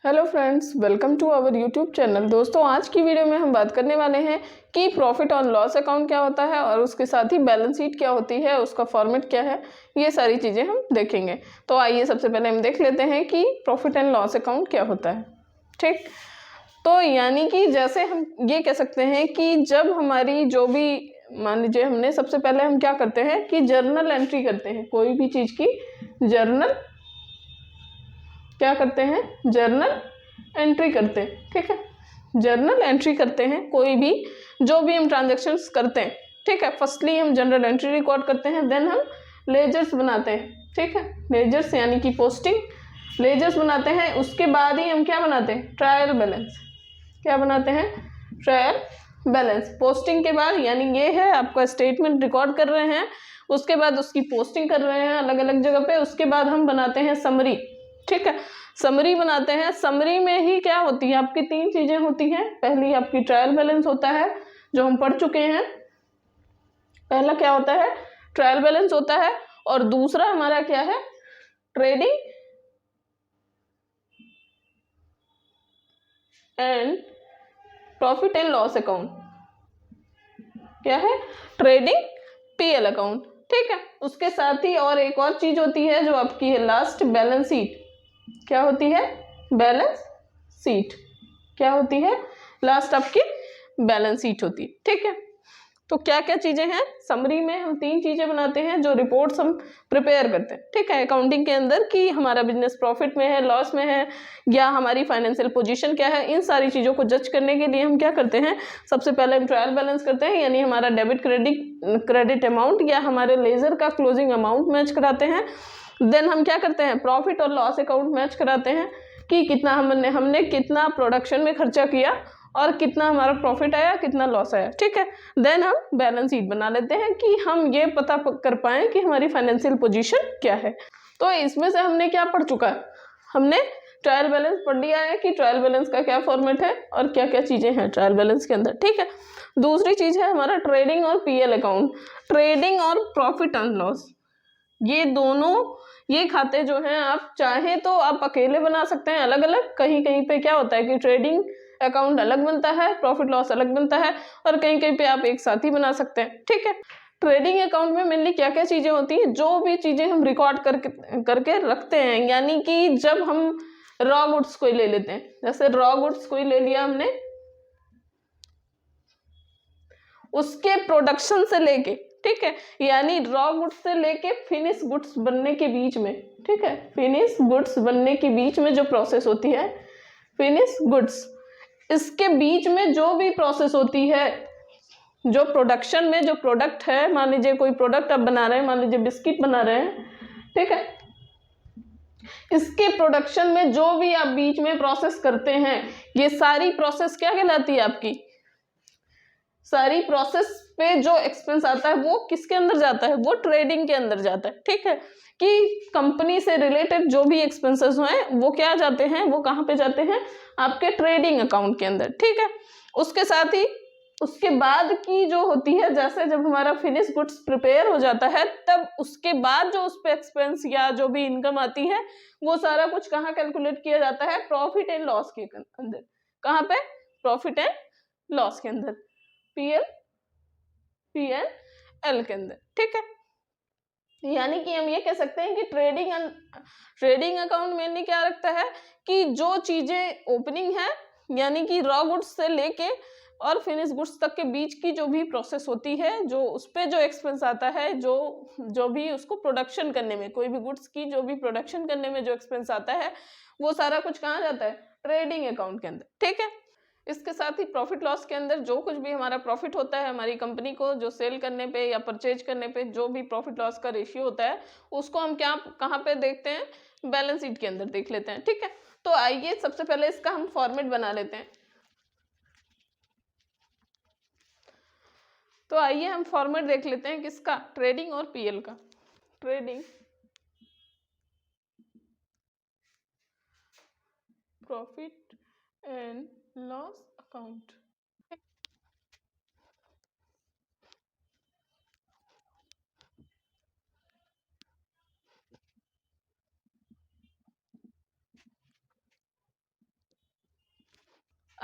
Hello friends, welcome to our YouTube channel. दोस्तों, आज की वीडियो में हम बात करने वाले हैं कि प्रॉफिट और लॉस अकाउंट क्या होता है और उसके साथ ही बैलेंस शीट क्या होती है, उसका फॉर्मेट क्या है, ये सारी चीज़ें हम देखेंगे। तो आइए सबसे पहले हम देख लेते हैं कि प्रॉफिट एंड लॉस अकाउंट क्या होता है। ठीक, तो यानी कि जैसे हम ये कह सकते हैं कि जब हमारी जो भी, मान लीजिए हमने सबसे पहले हम क्या करते हैं कि जर्नल एंट्री करते हैं, कोई भी चीज़ की जर्नल क्या करते हैं, जर्नल एंट्री करते हैं। ठीक है, जर्नल एंट्री करते हैं, कोई भी जो भी हम ट्रांजेक्शन्स करते हैं। ठीक है, फर्स्टली हम जनरल एंट्री रिकॉर्ड करते हैं, देन हम लेजर्स बनाते हैं। ठीक है, लेजर्स यानी कि पोस्टिंग, लेजर्स बनाते हैं। उसके बाद ही हम क्या बनाते हैं, ट्रायल बैलेंस। क्या बनाते हैं, ट्रायल बैलेंस। पोस्टिंग के बाद यानी ये है आपका स्टेटमेंट रिकॉर्ड कर रहे हैं, उसके बाद उसकी पोस्टिंग कर रहे हैं अलग अलग जगह पे। उसके बाद हम बनाते हैं समरी। ठीक है, समरी बनाते हैं। समरी में ही क्या होती है, आपकी तीन चीजें होती हैं। पहली आपकी ट्रायल बैलेंस होता है जो हम पढ़ चुके हैं। पहला क्या होता है, ट्रायल बैलेंस होता है, और दूसरा हमारा क्या है, trading and profit and loss account. क्या है, ट्रेडिंग पीएल अकाउंट। ठीक है, उसके साथ ही और एक और चीज होती है जो आपकी है लास्ट, बैलेंस शीट। क्या होती है, बैलेंस शीट। क्या होती है, लास्ट आपकी बैलेंस शीट होती है। ठीक है, तो क्या क्या चीजें हैं, समरी में हम तीन चीजें बनाते हैं जो रिपोर्ट्स हम प्रिपेयर करते हैं। ठीक है, अकाउंटिंग के अंदर कि हमारा बिजनेस प्रॉफिट में है, लॉस में है, या हमारी फाइनेंशियल पोजीशन क्या है। इन सारी चीजों को जज करने के लिए हम क्या करते हैं, सबसे पहले हम ट्रायल बैलेंस करते हैं, यानी हमारा डेबिट क्रेडिट अमाउंट या हमारे लेजर का क्लोजिंग अमाउंट मैच कराते हैं। देन हम क्या करते हैं, प्रॉफिट और लॉस अकाउंट मैच कराते हैं कि कितना हमने कितना प्रोडक्शन में खर्चा किया और कितना हमारा प्रॉफिट आया, कितना लॉस आया। ठीक है, देन हम बैलेंस शीट बना लेते हैं कि हम ये पता कर पाए कि हमारी फाइनेंशियल पोजीशन क्या है। तो इसमें से हमने क्या पढ़ चुका है, हमने ट्रायल बैलेंस पढ़ लिया है कि ट्रायल बैलेंस का क्या फॉर्मेट है और क्या क्या चीजें हैं ट्रायल बैलेंस के अंदर। ठीक है, दूसरी चीज है हमारा ट्रेडिंग और पीएल अकाउंट। ट्रेडिंग और प्रॉफिट एंड लॉस, ये दोनों, ये खाते जो हैं आप चाहे तो आप अकेले बना सकते हैं अलग अलग। कहीं कहीं पे क्या होता है कि ट्रेडिंग अकाउंट अलग बनता है, प्रॉफिट लॉस अलग बनता है, और कहीं कहीं पे आप एक साथ ही बना सकते हैं। ठीक है, ट्रेडिंग अकाउंट में मेनली क्या क्या चीजें होती हैं, जो भी चीजें हम रिकॉर्ड करके रखते हैं। यानी कि जब हम रॉ गुड्स कोई ले लेते हैं, जैसे रॉ गुड्स कोई ले लिया हमने, उसके प्रोडक्शन से लेके, ठीक है, यानी रॉ गुड्स से लेके फिनिश गुड्स बनने के बीच में, ठीक है, फिनिश गुड्स बनने के बीच में जो प्रोसेस होती है, फिनिश गुड्स, इसके बीच में जो भी प्रोसेस होती है, जो प्रोडक्शन में जो प्रोडक्ट है, मान लीजिए कोई प्रोडक्ट आप बना रहे हैं, मान लीजिए बिस्किट बना रहे हैं। ठीक है, इसके प्रोडक्शन में जो भी आप बीच में प्रोसेस करते हैं, ये सारी प्रोसेस क्या कहलाती है आपकी, सारी प्रोसेस पे जो एक्सपेंस आता है वो किसके अंदर जाता है, वो ट्रेडिंग के अंदर जाता है। ठीक है, कि कंपनी से रिलेटेड जो भी एक्सपेंसेस हैं वो क्या जाते हैं, वो कहाँ पे जाते हैं, आपके ट्रेडिंग अकाउंट के अंदर। ठीक है, उसके साथ ही उसके बाद की जो होती है, जैसे जब हमारा फिनिश गुड्स प्रिपेयर हो जाता है, तब उसके बाद जो उस पे एक्सपेंस या जो भी इनकम आती है, वो सारा कुछ कहाँ कैलकुलेट किया जाता है, प्रॉफिट एंड लॉस के अंदर। कहाँ पे, प्रॉफिट एंड लॉस के अंदर, पीएल के अंदर। ठीक है, यानी कि हम ये कह सकते हैं कि ट्रेडिंग अकाउंट मेनली क्या रखता है कि जो चीजें ओपनिंग है, यानी कि रॉ गुड्स से लेके और फिनिश गुड्स तक के बीच की जो भी प्रोसेस होती है, जो उस पे जो एक्सपेंस आता है, जो भी उसको प्रोडक्शन करने में, कोई भी गुड्स की जो भी प्रोडक्शन करने में जो एक्सपेंस आता है, वो सारा कुछ कहाँ जाता है, ट्रेडिंग अकाउंट के अंदर। ठीक है, इसके साथ ही प्रॉफिट लॉस के अंदर जो कुछ भी हमारा प्रॉफिट होता है, हमारी कंपनी को जो सेल करने पे या परचेज करने पे जो भी प्रॉफिट लॉस का रेशियो होता है, उसको हम क्या कहाँ पे देखते हैं, बैलेंस शीट के अंदर देख लेते हैं। ठीक है, तो आइए सबसे पहले इसका हम फॉर्मेट बना लेते हैं। तो आइए हम फॉर्मेट देख लेते हैं किसका, ट्रेडिंग और पीएल का। Trading, profit and loss account.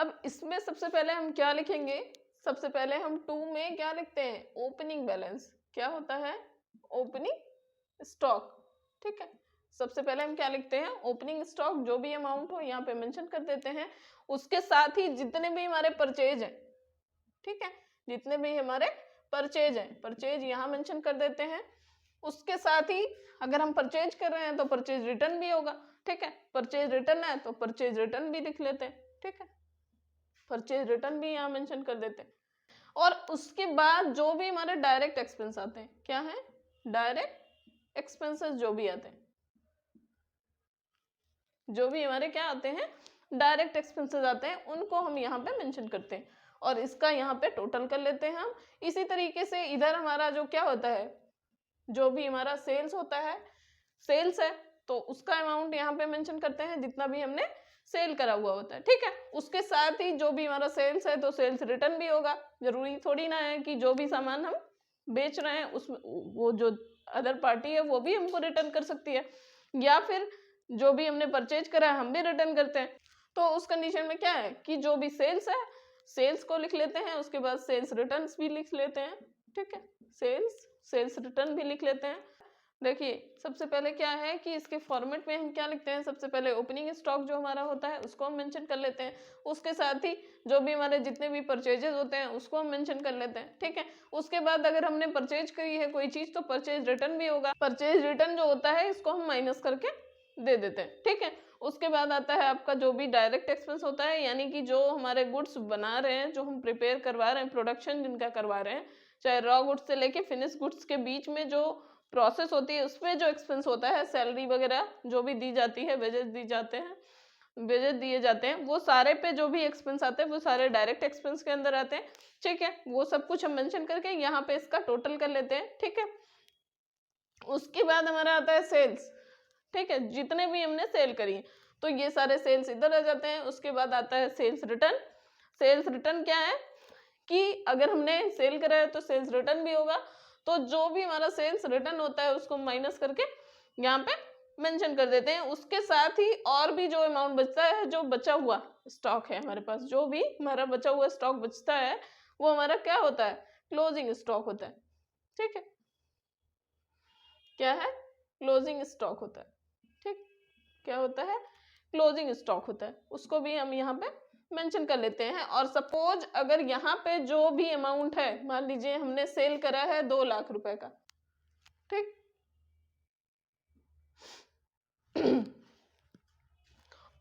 अब इसमें सबसे पहले हम क्या लिखेंगे, सबसे पहले हम 2 में क्या लिखते हैं, ओपनिंग बैलेंस। क्या होता है, ओपनिंग स्टॉक। ठीक है, सबसे पहले हम क्या लिखते हैं, ओपनिंग स्टॉक, जो भी अमाउंट हो यहाँ पे मेंशन कर देते हैं। उसके साथ ही जितने भी हमारे परचेज हैं, ठीक है, जितने भी हमारे परचेज हैं, परचेज यहाँ मेंशन कर देते हैं। उसके साथ ही अगर हम परचेज कर रहे हैं तो परचेज रिटर्न भी होगा। ठीक है, परचेज रिटर्न है तो परचेज रिटर्न भी लिख लेते हैं। ठीक है, परचेज रिटर्न भी यहाँ मेंशन कर देते हैं। और उसके बाद जो भी हमारे डायरेक्ट एक्सपेंस आते हैं, क्या है, डायरेक्ट एक्सपेंसेस जो भी आते हैं, जो भी हमारे क्या आते हैं, डायरेक्ट एक्सपेंसेस आते हैं, उनको हम यहाँ पे मेंशन करते हैं और इसका यहाँ पे टोटल कर लेते हैं हम। इसी तरीके से इधर हमारा जो क्या होता है, जो भी हमारा सेल्स होता है, सेल्स है तो उसका अमाउंट यहाँ पे मेंशन करते हैं, जितना भी हमने सेल करा हुआ होता है। ठीक है, उसके साथ ही जो भी हमारा सेल्स है तो सेल्स रिटर्न भी होगा। जरूरी थोड़ी ना है कि जो भी सामान हम बेच रहे हैं उसमें वो जो अदर पार्टी है वो भी हमको रिटर्न कर सकती है, या फिर जो भी हमने परचेज करा है हम भी रिटर्न करते हैं। तो उस कंडीशन में क्या है कि जो भी सेल्स है, सेल्स को लिख लेते हैं, उसके बाद सेल्स रिटर्न भी लिख लेते हैं। ठीक है, सेल्स रिटर्न भी लिख लेते हैं। देखिए सबसे पहले क्या है कि इसके फॉर्मेट में हम क्या लिखते हैं, सबसे पहले ओपनिंग स्टॉक जो हमारा होता है उसको हम मेंशन कर लेते हैं। उसके साथ ही जो भी हमारे जितने भी परचेजेस होते हैं उसको हम मेंशन कर लेते हैं। ठीक है, उसके बाद अगर हमने परचेज करी है कोई चीज तो परचेज रिटर्न भी होगा। परचेज रिटर्न जो होता है इसको हम माइनस करके दे देते हैं। ठीक है, उसके बाद आता है आपका जो भी डायरेक्ट एक्सपेंस होता है, यानी कि जो हमारे गुड्स बना रहे हैं, जो हम प्रिपेयर करवा रहे हैं, प्रोडक्शन जिनका करवा रहे हैं, चाहे रॉ गुड्स से लेके फिनिश गुड्स के बीच में जो प्रोसेस होती है उसमें जो एक्सपेंस होता है, सैलरी वगैरह जो भी दी जाती है, वेजेस दी जाते हैं, वेजेस दिए जाते हैं, वो सारे पे जो भी एक्सपेंस आते हैं वो सारे डायरेक्ट एक्सपेंस के अंदर आते हैं। ठीक है, वो सब कुछ हम मेंशन करके यहाँ पे इसका टोटल कर लेते हैं। ठीक है, उसके बाद हमारा आता है सेल्स। ठीक है, जितने भी हमने सेल करी तो ये सारे सेल्स इधर आ जाते हैं। उसके बाद आता है सेल्स रिटर्न। सेल्स रिटर्न क्या है कि अगर हमने सेल करा है तो सेल्स रिटर्न भी होगा, तो जो भी हमारा सेल्स रिटर्न होता है उसको माइनस करके यहाँ पे मेंशन कर देते हैं। उसके साथ ही और भी जो अमाउंट बचता है, जो बचा हुआ स्टॉक है हमारे पास, जो भी हमारा बचा हुआ स्टॉक बचता है वो हमारा क्या होता है, क्लोजिंग स्टॉक होता है। ठीक है, क्या है, क्लोजिंग स्टॉक होता है। ठीक, क्या होता है, क्लोजिंग स्टॉक होता है, उसको भी हम यहाँ पे मेंशन कर लेते हैं। और सपोज अगर यहाँ पे जो भी अमाउंट है, मान लीजिए हमने सेल करा है 2 लाख रुपए का, ठीक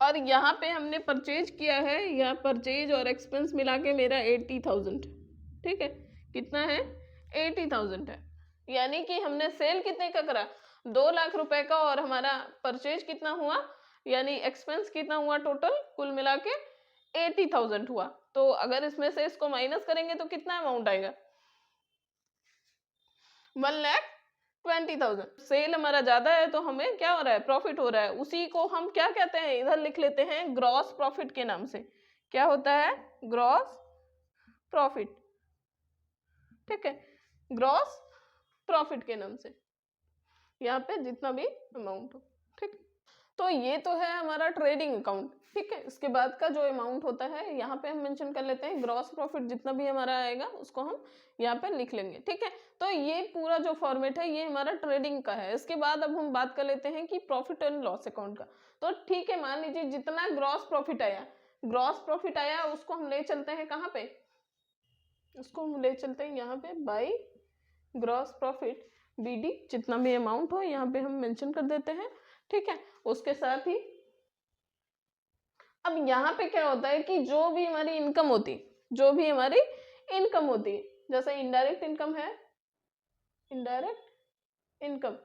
और यहाँ पे हमने परचेज किया है, या परचेज और एक्सपेंस मिला के मेरा 80,000, ठीक है, कितना है, 80,000 है। यानी कि हमने सेल कितने का करा, 2 लाख रुपए का, और हमारा परचेज कितना हुआ, यानी एक्सपेंस कितना हुआ, टोटल कुल मिला के 80,000 हुआ। तो अगर इसमें से इसको माइनस करेंगे तो कितना अमाउंट आएगा, 1,20,000। सेल हमारा ज्यादा है तो हमें क्या हो रहा है, प्रॉफिट हो रहा है। उसी को हम क्या कहते हैं, इधर लिख लेते हैं ग्रॉस प्रॉफिट के नाम से। क्या होता है, ग्रॉस प्रॉफिट। ठीक है, ग्रॉस प्रॉफिट के नाम से यहाँ पे जितना भी अमाउंट हो। ठीक, तो ये तो है हमारा ट्रेडिंग अकाउंट। ठीक है, इसके बाद का जो अमाउंट होता है यहाँ पे हम मेंशन कर लेते हैं, ग्रॉस प्रॉफिट जितना भी हमारा आएगा उसको हम यहाँ पे लिख लेंगे। ठीक है, तो ये पूरा जो फॉर्मेट है ये हमारा ट्रेडिंग का है। इसके बाद अब हम बात कर लेते हैं कि प्रॉफिट एंड लॉस अकाउंट का। तो ठीक है, मान लीजिए जितना ग्रॉस प्रॉफिट आया, ग्रॉस प्रॉफिट आया उसको हम ले चलते हैं कहाँ पे, उसको हम ले चलते हैं यहाँ पे बाई ग्रॉस प्रॉफिट BD, जितना भी अमाउंट हो यहाँ पे हम मेंशन कर देते हैं। ठीक है, उसके साथ ही अब यहाँ पे क्या होता है कि जो भी हमारी इनकम होती, जो भी हमारी इनकम होती, जैसे इनडायरेक्ट इनकम है, इनडायरेक्ट इनकम,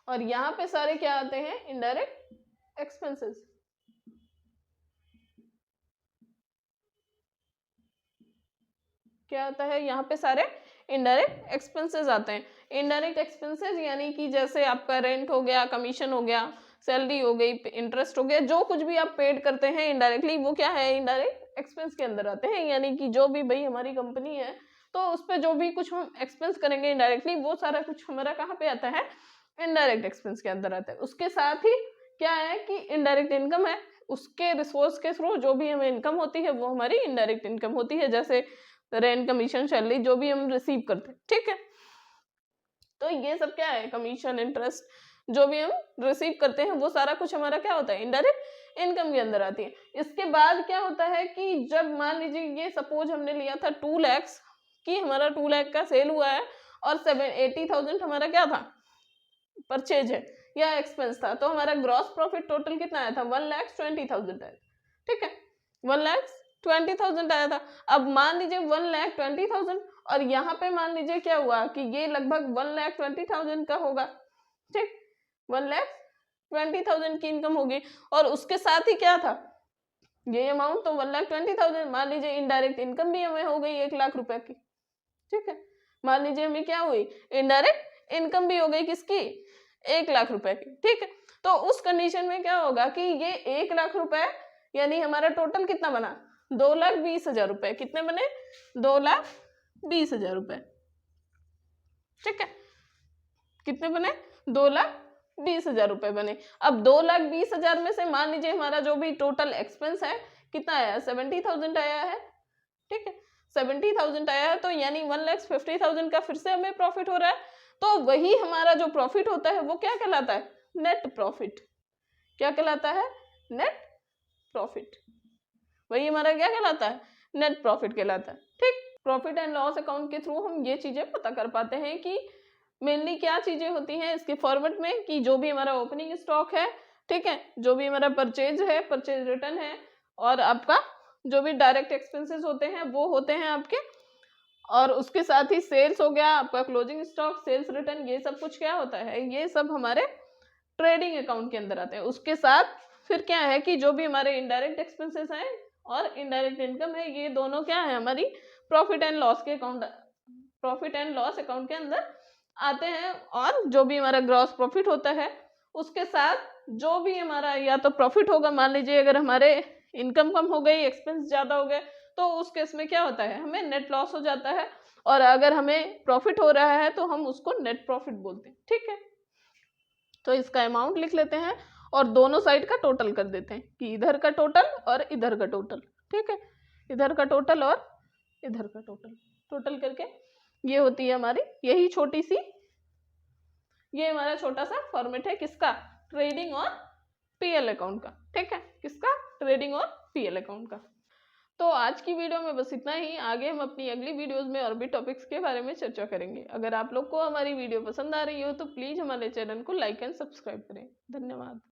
और यहाँ पे सारे क्या आते हैं, इनडायरेक्ट एक्सपेंसेस। क्या आता है, यहाँ पे सारे इनडायरेक्ट एक्सपेंसेस आते हैं। इनडायरेक्ट एक्सपेंसेस यानी कि जैसे आपका रेंट हो गया, कमीशन हो गया, सैलरी हो गई, इंटरेस्ट हो गया, जो कुछ भी आप पेड करते हैं इनडायरेक्टली, वो क्या है, इनडायरेक्ट एक्सपेंस के अंदर आते हैं। यानी कि जो भी भाई हमारी कंपनी है तो उस पर जो भी कुछ हम एक्सपेंस करेंगे इनडायरेक्टली, वो सारा कुछ हमारा कहाँ पे आता है, इनडायरेक्ट एक्सपेंस के अंदर आता है। उसके साथ ही क्या है कि इनडायरेक्ट इनकम है, उसके रिसोर्स के थ्रू जो भी हमें इनकम होती है वो हमारी इनडायरेक्ट इनकम होती है, जैसे रेंट, कमीशन, सैलरी जो भी हम रिसीव करते हैं, ठीक है। तो ये सब क्या है, कमीशन, इंटरेस्ट जो भी हम रिसीव करते हैं वो सारा कुछ हमारा क्या होता है, इनडायरेक्ट इनकम के अंदर आती है। इसके बाद क्या होता है कि जब मान लीजिए ये सपोज हमने लिया था 2 लाख कि हमारा 2 लाख का सेल हुआ है और 80,000 हमारा क्या था, परचेज है या एक्सपेंस था, तो हमारा ग्रॉस प्रॉफिट टोटल कितना आया था, 1,20,000 आया, ठीक है, 1,20,000 आया था। अब मान लीजिए 1,20,000 और यहाँ पे मान लीजिए क्या हुआ कि ये लगभग 1,20,000 का होगा, ठीक, 1,20,000 की इनकम होगी और उसके साथ ही क्या था ये अमाउंट, तो 1,20,000 मान लीजिए इनडायरेक्ट इनकम भी हमें हो गई 1 लाख रुपए की, ठीक है, मान लीजिए हमें क्या हुई, इनडायरेक्ट इनकम भी हो गई किसकी, 1 लाख रुपए की, ठीक है। तो उस कंडीशन में क्या होगा कि ये 1 लाख रुपए यानी हमारा टोटल कितना बना, 2,20,000 रुपए, कितने बने, 2,20,000 रुपए, ठीक है, कितने बने, 2,20,000 रुपए बने। अब 2,20,000 में से मान लीजिए हमारा जो भी टोटल एक्सपेंस है कितना आया, 70,000 आया है, ठीक है, 70,000 आया है, तो यानी 1,50,000 का फिर से हमें प्रॉफिट हो रहा है। तो वही हमारा जो प्रॉफिट होता है वो क्या कहलाता है, नेट प्रॉफिट। क्या कहलाता है, नेट प्रॉफिट, वही हमारा क्या कहलाता है, नेट प्रॉफिट कहलाता है, ठीक। प्रॉफिट एंड लॉस अकाउंट के थ्रू हम ये चीजें पता कर पाते हैं कि मेनली क्या चीजें होती हैं इसके फॉर्मेट में, कि जो भी हमारा ओपनिंग स्टॉक है, ठीक है, जो भी हमारा परचेज है, परचेज रिटर्न है, और आपका जो भी डायरेक्ट एक्सपेंसेस होते हैं वो होते हैं आपके, और उसके साथ ही सेल्स हो गया आपका, क्लोजिंग स्टॉक, सेल्स रिटर्न, ये सब कुछ क्या होता है, ये सब हमारे ट्रेडिंग अकाउंट के अंदर आते हैं। उसके साथ फिर क्या है कि जो भी हमारे इनडायरेक्ट एक्सपेंसेस हैं और इनडायरेक्ट इनकम है, ये दोनों क्या है हमारी प्रॉफिट एंड लॉस के account, profit and loss account के अंदर आते हैं। और जो भी हमारा ग्रॉस प्रॉफिट होता है उसके साथ जो भी हमारा या तो प्रॉफिट होगा, मान लीजिए अगर हमारे इनकम कम हो गई, एक्सपेंस ज्यादा हो गए, तो उस केस में क्या होता है, हमें नेट लॉस हो जाता है, और अगर हमें प्रॉफिट हो रहा है तो हम उसको नेट प्रॉफिट बोलते हैं, ठीक है। तो इसका अमाउंट लिख लेते हैं और दोनों साइड का टोटल कर देते हैं कि इधर का टोटल और इधर का टोटल, ठीक है, इधर का टोटल और इधर का टोटल, टोटल करके ये होती है हमारी यही छोटी सी, ये हमारा छोटा सा फॉर्मेट है किसका, ट्रेडिंग और पीएल अकाउंट का, ठीक है, किसका, ट्रेडिंग और पीएल अकाउंट का। तो आज की वीडियो में बस इतना ही। आगे हम अपनी अगली वीडियोस में और भी टॉपिक्स के बारे में चर्चा करेंगे। अगर आप लोग को हमारी वीडियो पसंद आ रही हो तो प्लीज हमारे चैनल को लाइक एंड सब्सक्राइब करें। धन्यवाद।